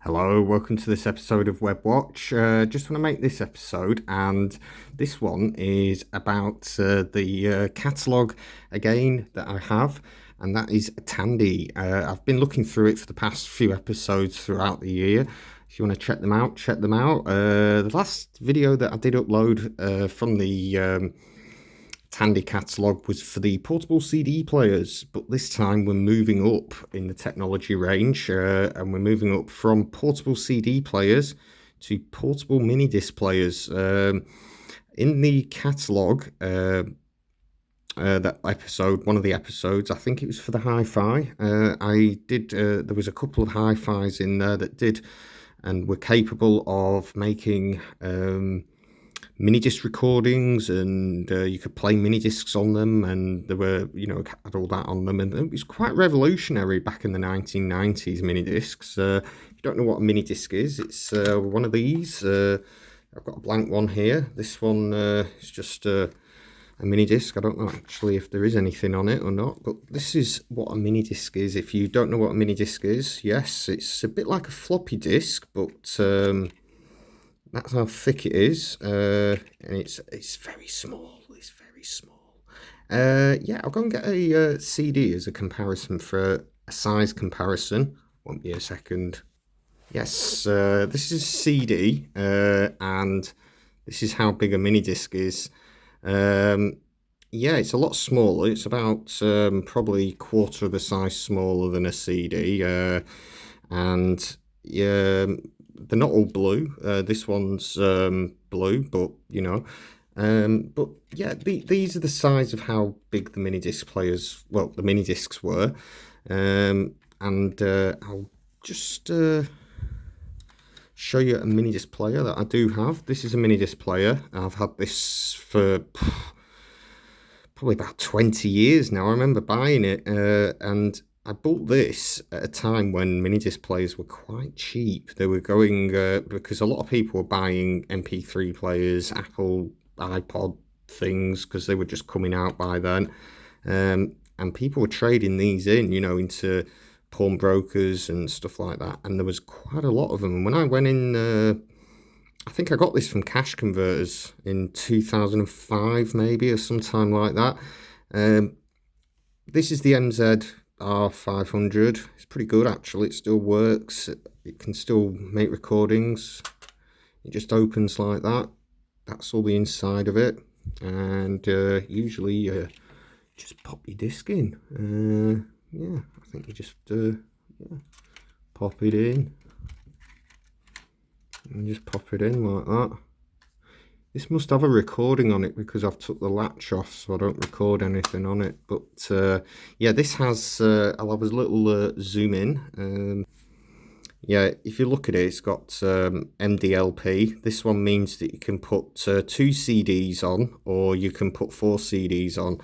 Hello, welcome to this episode of WebbWatch. Just want to make this episode, and this one is about the catalogue again that I have, and that is Tandy. I've been looking through it for the past few episodes throughout the year. If you want to check them out, check them out. The last video that I did upload from the Tandy Catalogue was for the portable CD players, but this time we're moving up in the technology range, and we're moving up from portable CD players to portable mini disc players. In the catalogue, that episode, one of the episodes, I think it was for the hi-fi, there was a couple of hi-fis in there that did and were capable of making mini disc recordings, and you could play mini discs on them, and there were, had all that on them, and it was quite revolutionary back in the 1990s. Mini discs. If you don't know what a mini disc is, it's one of these. I've got a blank one here. This one is just a mini disc. I don't know actually if there is anything on it or not, but this is what a mini disc is. If you don't know what a mini disc is, yes, it's a bit like a floppy disk, but that's how thick it is, and it's very small. It's very small. Yeah, I'll go and get a CD as a comparison for a size comparison. Won't be a second. Yes, this is a CD, and this is how big a mini disc is. Yeah, it's a lot smaller. It's about probably quarter of the size smaller than a CD, and yeah. They're not all blue. This one's blue, but but yeah, these are the size of how big the mini disc players, well, the mini discs were, and I'll just show you a mini disc player that I do have. This is a mini disc player. I've had this for probably about 20 years now. I remember buying it, and I bought this at a time when mini disc players were quite cheap. They were going, because a lot of people were buying MP3 players, Apple iPod things, because they were just coming out by then. And people were trading these in, into pawnbrokers and stuff like that. And there was quite a lot of them. And when I went in, I think I got this from Cash Converters in 2005 maybe, or sometime like that. This is the MZ-R500. It's pretty good actually. It still works. It can still make recordings. It just opens like that. That's all the inside of it. And usually just pop your disc in. Yeah, I think you just pop it in. And just pop it in like that. This must have a recording on it because I've took the latch off, so I don't record anything on it. But yeah, this has, I'll have a little zoom in. Yeah, if you look at it, it's got MDLP. This one means that you can put 2 CDs on, or you can put 4 CDs on.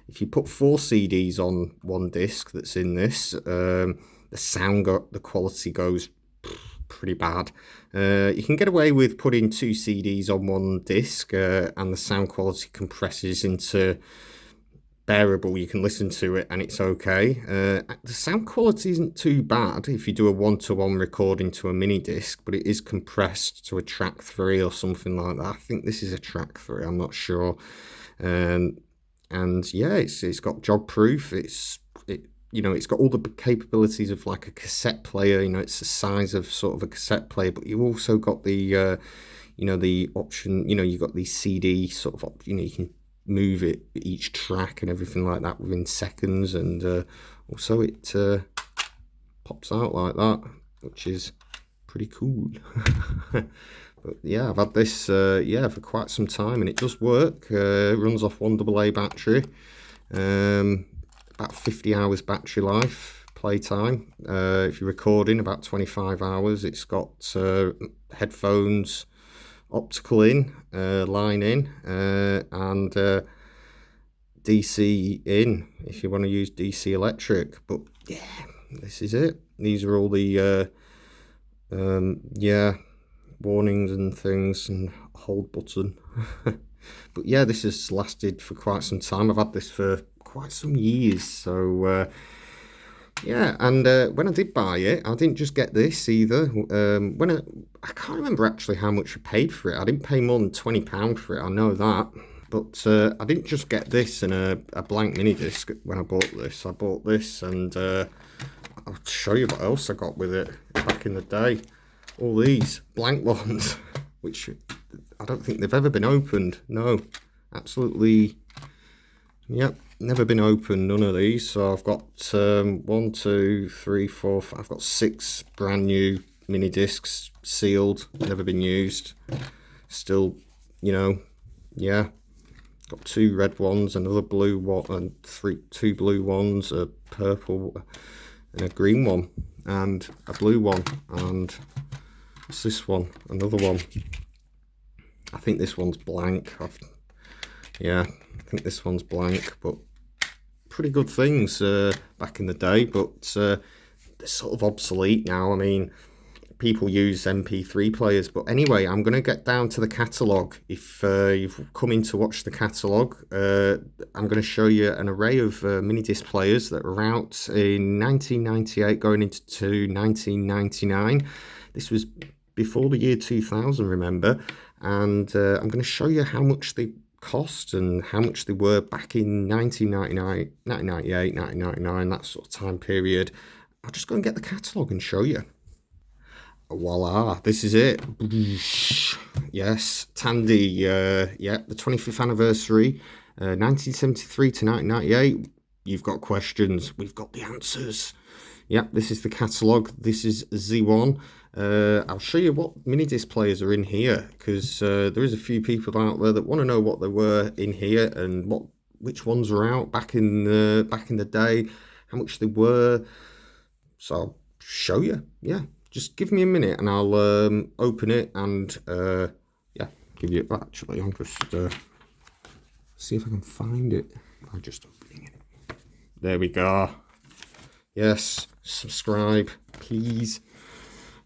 If you put 4 CDs on one disc that's in this, the quality goes pretty bad. You can get away with putting 2 CDs on one disc, and the sound quality compresses into bearable. You can listen to it and it's okay. The sound quality isn't too bad if you do a one-to-one recording to a mini disc, but it is compressed to a track 3 or something like that. I think this is a track 3, I'm not sure. And yeah, it's got job proof. It's got all the capabilities of like a cassette player. It's the size of sort of a cassette player, but you also got the the option, you've got the CD sort of option. You can move it, each track and everything like that within seconds, and also it pops out like that, which is pretty cool. But yeah, I've had this for quite some time, and it does work. It runs off 1AA battery, about 50 hours battery life, playtime. If you're recording, about 25 hours. It's got headphones, optical in, line in, and DC in if you want to use DC electric. But yeah, this is it. These are all the warnings and things, and hold button. But yeah, this has lasted for quite some time. I've had this for quite some years, so Yeah, and when I did buy it, I didn't just get this either. I can't remember actually how much I paid for it. I didn't pay more than £20 for it, I know that. But I didn't just get this and a blank mini disc when I bought this. I bought this, and I'll show you what else I got with it back in the day. All these blank ones, which I don't think they've ever been opened. No, absolutely. Yep, never been opened, none of these. So I've got 1, 2, 3, 4, 5. I've got 6 brand new mini discs, sealed, never been used. Still, you know, yeah. Got 2 red ones, another blue one, and 2 blue ones, a purple and a green one, and a blue one, and what's this one? Another one. I think this one's blank. Yeah, I think this one's blank, but pretty good things back in the day, but they're sort of obsolete now. I mean, people use MP3 players, but anyway, I'm going to get down to the catalogue. If you've come in to watch the catalogue, I'm going to show you an array of mini disc players that were out in 1998 going into 1999. This was before the year 2000, remember, and I'm going to show you how much they cost and how much they were back in 1999, 1998, 1999, that sort of time period. I'll just go and get the catalogue and show you. Voila, this is it. Yes, Tandy, yeah, the 25th anniversary, 1973 to 1998. You've got questions, we've got the answers. Yep, this is the catalogue. This is Z1. I'll show you what mini disc players are in here, because there is a few people out there that want to know what they were in here and which ones were out back in the day, how much they were. So I'll show you. Yeah, just give me a minute and I'll open it and yeah, give you. Actually, I'll just see if I can find it by just opening it. There we go. Yes, subscribe, please.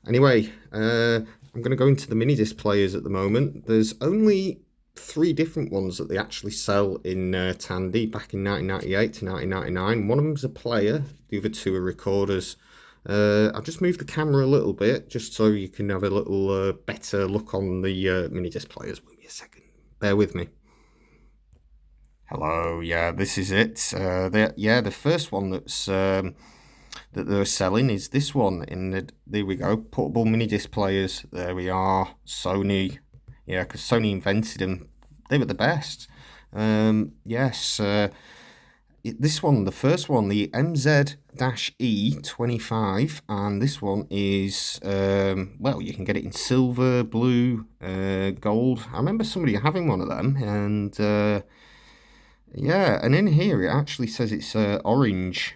Anyway, I'm going to go into the mini disc players at the moment. There's only 3 different ones that they actually sell in Tandy back in 1998 to 1999. One of them's a player, the other 2 are recorders. I'll just move the camera a little bit just so you can have a little better look on the mini disc players. Wait me a second, bear with me. Hello, yeah, this is it. The first one that they're selling is this one. There we go, portable mini disc players. There we are, Sony. Yeah, because Sony invented them. They were the best. Yes, this one, the first one, the MZ-R500, and this one is, well, you can get it in silver, blue, gold. I remember somebody having one of them, and yeah, and in here it actually says it's orange.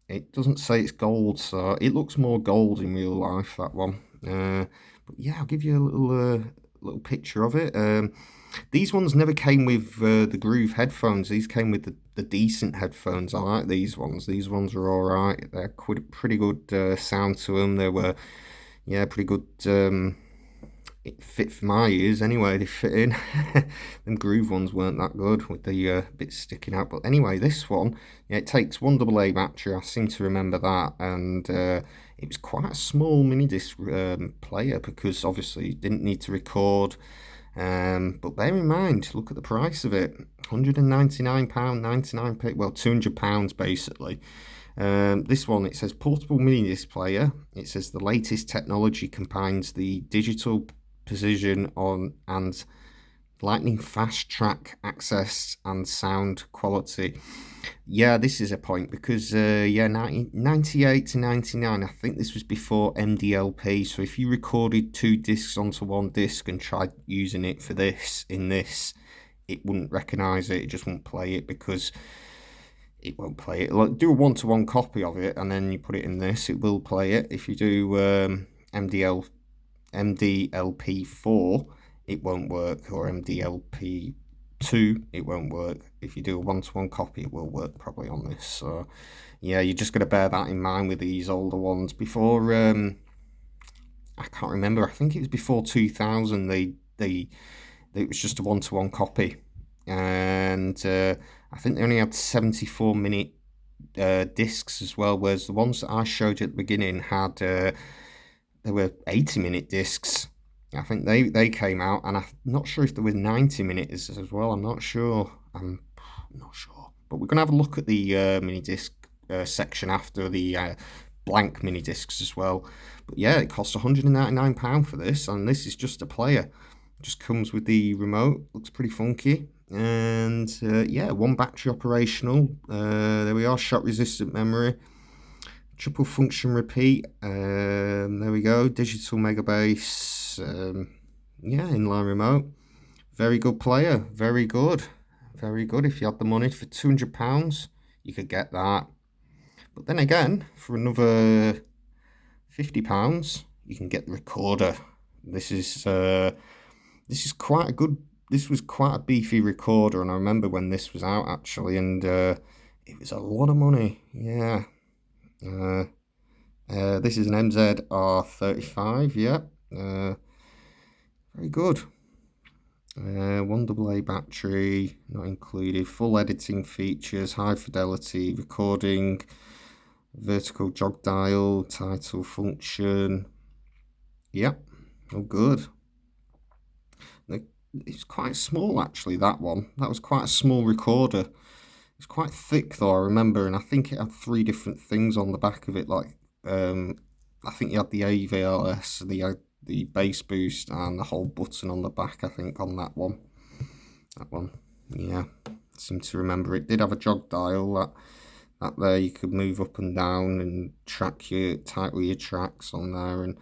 It doesn't say it's gold, so it looks more gold in real life, that one. But yeah, I'll give you a little picture of it. These ones never came with the Groove headphones. These came with the decent headphones. I like these ones. These ones are all right. They're pretty good sound to them. They were, yeah, pretty good. It fit for my ears anyway. They fit in. Them Groove ones weren't that good with the bits sticking out. But anyway, this one, yeah, it takes 1 AA battery. I seem to remember that, and it was quite a small mini disc player because obviously you didn't need to record. But bear in mind, look at the price of it, £199.99, well, £200 basically. This one, it says portable mini disc player. It says the latest technology combines the digital precision and lightning fast track access and sound quality. Yeah, this is a point because yeah, 98 to 99, I think this was before MDLP. So if you recorded 2 discs onto 1 disc and tried using it for this, it wouldn't recognize it. It just won't play it because it won't play it. Like, do a 1-to-1 copy of it and then you put it in this, it will play it. If you do MDLP4, it won't work, or MDLP2, it won't work. If you do a 1-to-1 copy, it will work probably on this. So yeah, you just got to bear that in mind with these older ones. Before I can't remember, I think it was before 2000 it was just a 1-to-1 copy, and I think they only had 74 minute discs as well, whereas the ones that I showed you at the beginning had they were 80-minute discs. I think they came out, and I'm not sure if there were 90-minute as well. I'm not sure. But we're gonna have a look at the mini disc section after the blank mini discs as well. But yeah, it cost £199 for this, and this is just a player. It just comes with the remote. Looks pretty funky. And yeah, one battery operational. There we are, shock resistant memory, triple function repeat. There we go, digital mega bass. Yeah, inline remote. Very good player, very good, very good. If you had the money for £200, you could get that. But then again, for another £50, you can get the recorder. This is quite a good. This was quite a beefy recorder, and I remember when this was out actually, and it was a lot of money. Yeah. This is an MZ-R500. Yeah. Very good. 1AA battery, not included. Full editing features, high fidelity recording, vertical jog dial, title function. Yep, all good. It's quite small actually, that one. That was quite a small recorder. It's quite thick though, I remember, and I think it had 3 different things on the back of it. Like, I think you had the AVLS, the bass boost, and the whole button on the back, I think, on that one. That one, yeah. I seem to remember it did have a jog dial that there you could move up and down and track your title your tracks on there, and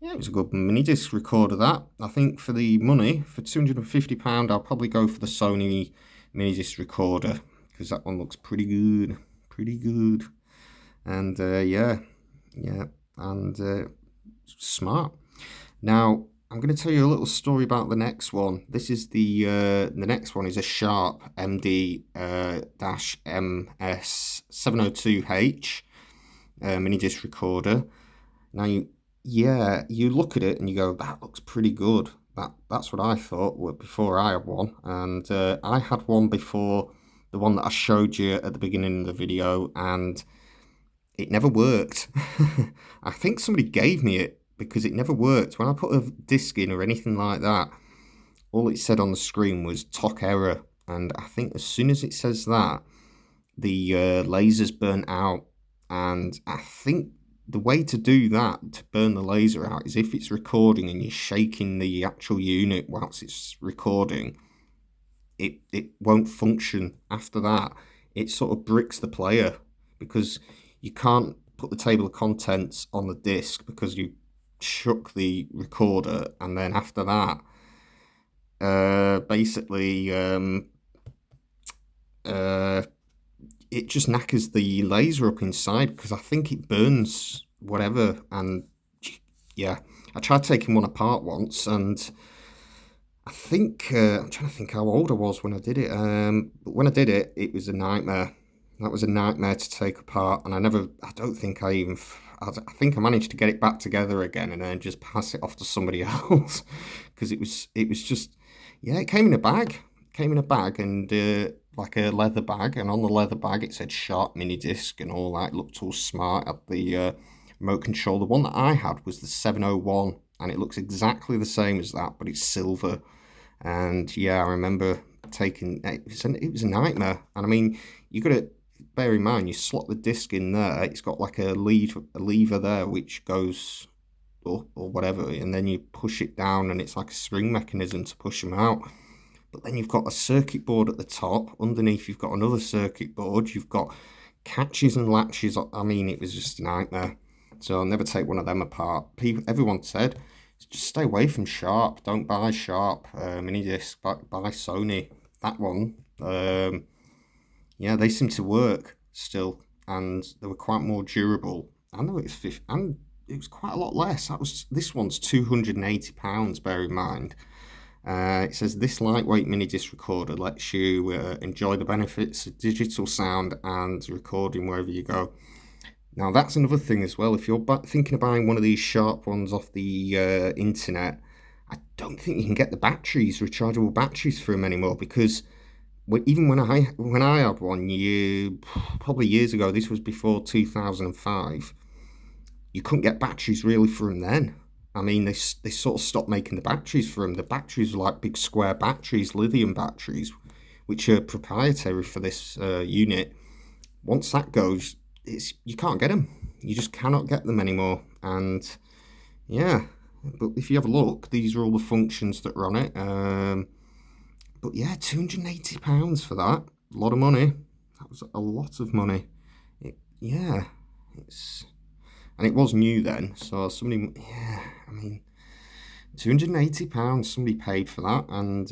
yeah, it was a good mini disc recorder. That, I think, for the money, for £250, I'll probably go for the Sony mini disc recorder, because that one looks pretty good, and yeah, and smart. Now I'm going to tell you a little story about the next one. This is the next one is a Sharp MD-MS702H mini disc recorder. Now you look at it and you go, that looks pretty good. That's what I thought before I had one, and I had one before the one that I showed you at the beginning of the video, and it never worked. I think somebody gave me it because it never worked. When I put a disc in or anything like that, all it said on the screen was TOC error, and I think as soon as it says that, the laser's burnt out. And I think the way to do that, to burn the laser out, is if it's recording and you're shaking the actual unit whilst it's recording, it won't function after that. It sort of bricks the player, because you can't put the table of contents on the disc because you shook the recorder, and then after that, basically, it just knackers the laser up inside, because I think it burns whatever. And yeah, I tried taking one apart once, and I think I'm trying to think how old I was when I did it. But when I did it, it was a nightmare. That was a nightmare to take apart, and I think I think I managed to get it back together again and then just pass it off to somebody else, because it was just, yeah, it came in a bag. And like a leather bag, and on the leather bag it said Sharp mini disc and all that. It looked all smart. At the remote control, the one that I had was the 701, and it looks exactly the same as that, but it's silver. And yeah, I remember taking it was a nightmare. And I mean, you got to bear in mind, you slot the disc in there, it's got like a lever there which goes up or whatever, and then you push it down, and it's like a spring mechanism to push them out. But then you've got a circuit board at the top. Underneath, you've got another circuit board. You've got catches and latches. I mean, it was just a nightmare. So I'll never take one of them apart. Everyone said, just stay away from Sharp. Don't buy Sharp mini disc. Buy Sony. That one, yeah, they seem to work still, and they were quite more durable. I know it was quite a lot less. This one's £280. Bear in mind. It says this lightweight mini disc recorder lets you enjoy the benefits of digital sound and recording wherever you go. Now that's another thing as well. If you're thinking of buying one of these Sharp ones off the internet, I don't think you can get the batteries, rechargeable batteries for them anymore, because even when I had one, probably years ago, this was before 2005, you couldn't get batteries really for them then. I mean, they sort of stopped making the batteries for them. The batteries were like big square batteries, lithium batteries, which are proprietary for this unit. Once that goes, you can't get them. You just cannot get them anymore. And yeah, but if you have a look, these are all the functions that are on it. But yeah, £280 for that. A lot of money. That was a lot of money. And it was new then, so somebody, yeah, I mean, £280, somebody paid for that, and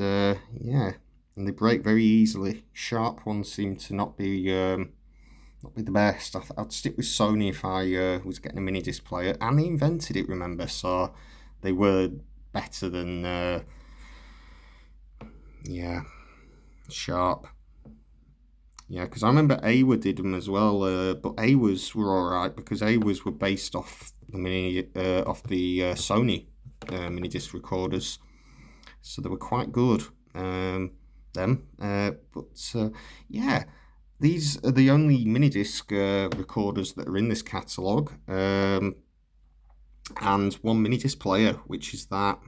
yeah, and they break very easily. Sharp ones seem to not be the best. I'd stick with Sony if I was getting a mini disc player, and they invented it, remember, so they were better than yeah, Sharp. Yeah, because I remember AWA did them as well, but AWAs were alright because AWAs were based off the Sony mini disc recorders, so they were quite good. Yeah, these are the only mini disc recorders that are in this catalogue, and one mini disc player, which is that.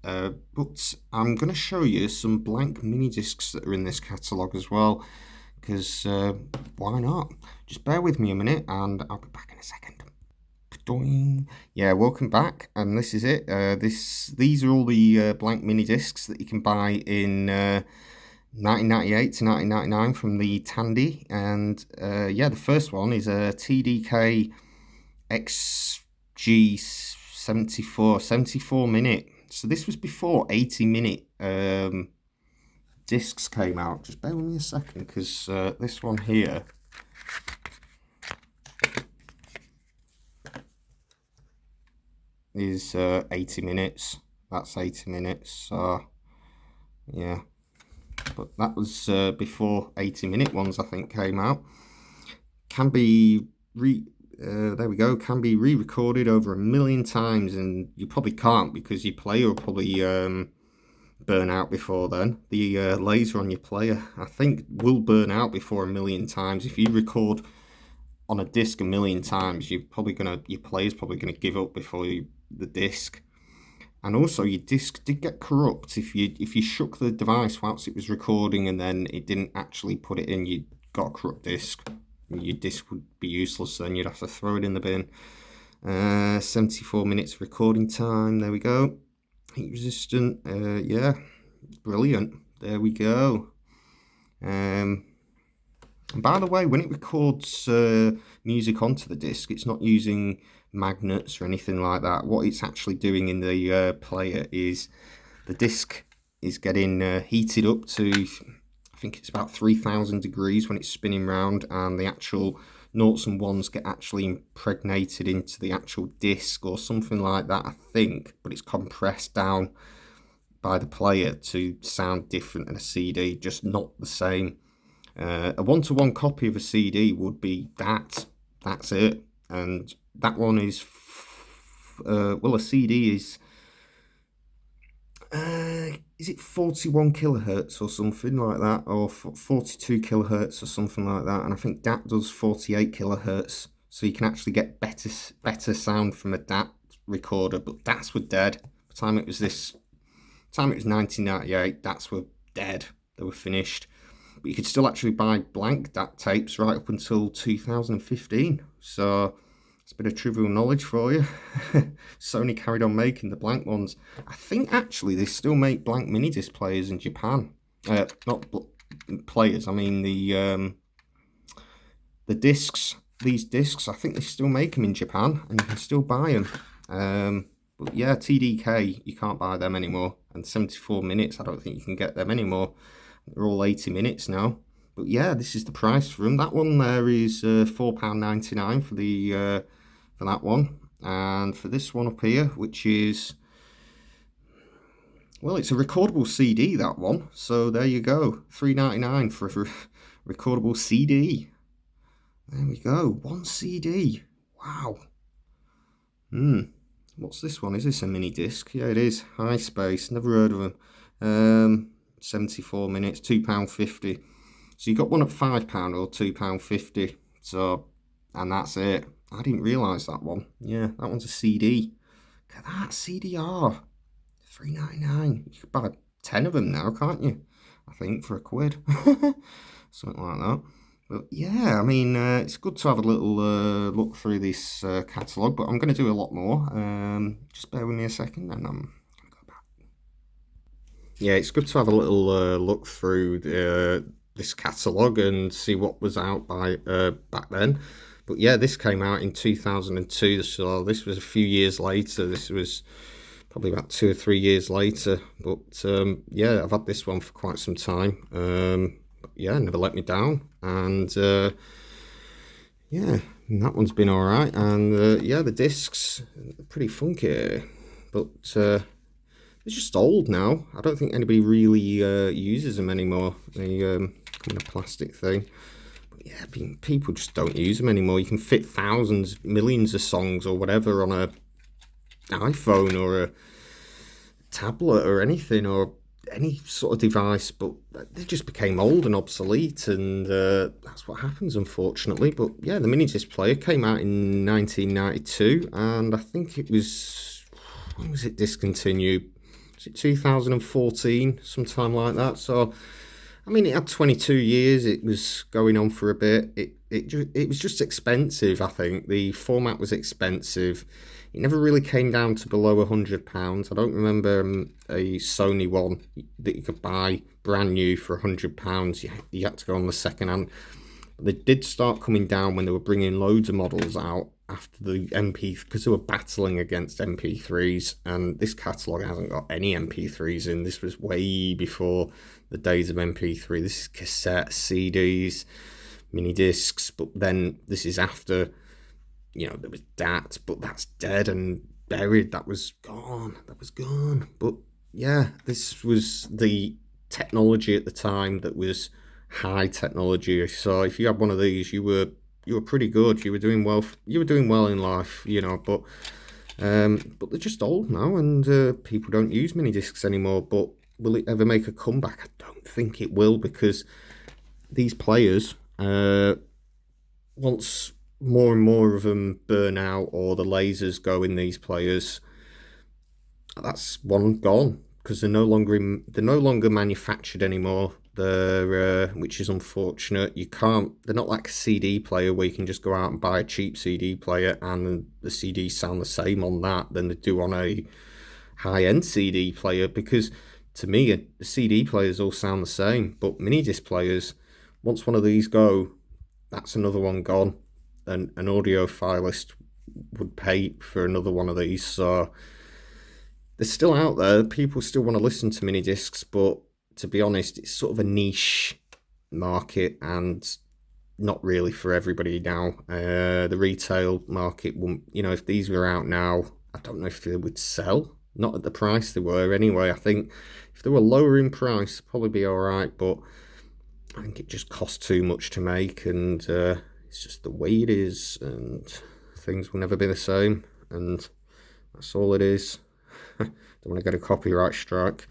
But I'm going to show you some blank mini discs that are in this catalogue as well. Because why not? Just bear with me a minute and I'll be back in a second. Yeah, welcome back, and this is it. These are all the blank mini discs that you can buy in 1998 to 1999 from the Tandy, and yeah, the first one is a TDK XG74 74 minute. So this was before 80-minute discs came out. Just bear with me a second, because this one here is 80 minutes. That's 80 minutes. So yeah, but that was before 80-minute ones, I think, came out. Can be there we go. Can be re-recorded over 1 million times, and you probably can't because your player will probably burn out before then. The laser on your player, I think, will burn out before 1 million times. If you record on a disc 1 million times, your player's probably gonna give up before the disc. And also, your disc did get corrupt if you shook the device whilst it was recording and then it didn't actually put it in. You got a corrupt disc. Your disc would be useless. Then you'd have to throw it in the bin. 74 minutes recording time. There we go. Heat resistant, yeah, brilliant. There we go. And by the way, when it records music onto the disc, it's not using magnets or anything like that. What it's actually doing in the player is the disc is getting heated up to, I think it's about 3,000 degrees when it's spinning round, and the actual noughts and ones get actually impregnated into the actual disc or something like that, I think, but it's compressed down by the player to sound different than a CD, just not the same. A one-to-one copy of a CD would be that's it, and that one is well, a CD is it 41 kilohertz or something like that, or 42 kilohertz or something like that, and I think DAT does 48 kilohertz, so you can actually get better sound from a DAT recorder. But DATs were dead by the time it was 1998. DATs were dead, they were finished. But you could still actually buy blank DAT tapes right up until 2015, so it's a bit of trivial knowledge for you. Sony carried on making the blank ones. I think actually they still make blank mini disc players in Japan. Not players, I mean the discs. These discs, I think they still make them in Japan, and you can still buy them. But yeah, TDK, you can't buy them anymore. And 74 minutes, I don't think you can get them anymore. They're all 80 minutes now. But yeah, this is the price for them. That one there is £4.99 for the for that one, and for this one up here, which is, well, it's a recordable CD, that one. So there you go, £3.99 for a recordable CD. There we go, one CD. Wow. What's this one? Is this a mini disc? Yeah, it is. High Space. Never heard of them. 74 minutes, £2.50. So you got one at £5 or £2.50. So, and that's it. I didn't realise that one. Yeah, that one's a CD. Look at that, CDR. £3.99. You could buy 10 of them now, can't you? I think for £1. Something like that. But yeah, I mean, it's good to have a little look through this catalogue, but I'm going to do a lot more. Just bear with me a second and I'm going to go back. Yeah, it's good to have a little look through this catalogue and see what was out by back then. But yeah, this came out in 2002, so this was a few years later. This was probably about 2 or 3 years later. But yeah, I've had this one for quite some time. But yeah, never let me down. And yeah, and that one's been all right. And yeah, the discs are pretty funky, but they're just old now. I don't think anybody really uses them anymore. They come in a plastic thing. But yeah, people just don't use them anymore. You can fit thousands, millions of songs or whatever on a iPhone or a tablet or anything, or any sort of device, but they just became old and obsolete, and that's what happens, unfortunately. But yeah, the mini disc player came out in 1992, and I think it was, when was it discontinued? Was it 2014, sometime like that? So I mean, it had 22 years. It was going on for a bit. It was just expensive. I think the format was expensive. It never really came down to below £100. I don't remember a Sony one that you could buy brand new for £100. You had to go on the second hand. They did start coming down when they were bringing loads of models out after the because they were battling against MP3s, and this catalogue hasn't got any MP3s in. This was way before the days of MP3. This is cassette, CDs, mini discs, but then this is after, you know, there was DAT, but that's dead and buried. That was gone. But yeah, this was the technology at the time that was high technology. So if you had one of these, you were pretty good. You were doing well. You were doing well in life, you know. But they're just old now, and people don't use mini discs anymore. But will it ever make a comeback? I don't think it will, because these players, once more and more of them burn out or the lasers go in these players, that's one gone, because they're no longer manufactured anymore. They're which is unfortunate. They're not like a CD player where you can just go out and buy a cheap CD player and the CDs sound the same on that than they do on a high-end CD player, because to me the CD players all sound the same. But mini disc players, once one of these go, that's another one gone. And an audiophilist would pay for another one of these. So they're still out there. People still want to listen to mini discs, but to be honest, it's sort of a niche market and not really for everybody now. The retail market won't, you know, if these were out now, I don't know if they would sell. Not at the price they were anyway. I think if they were lower in price, it'd probably be all right, but I think it just costs too much to make, and it's just the way it is, and things will never be the same, and that's all it is. Don't want to get a copyright strike.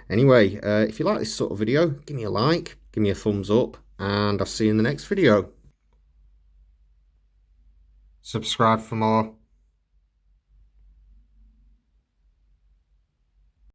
Anyway, if you like this sort of video, give me a like, give me a thumbs up, and I'll see you in the next video. Subscribe for more.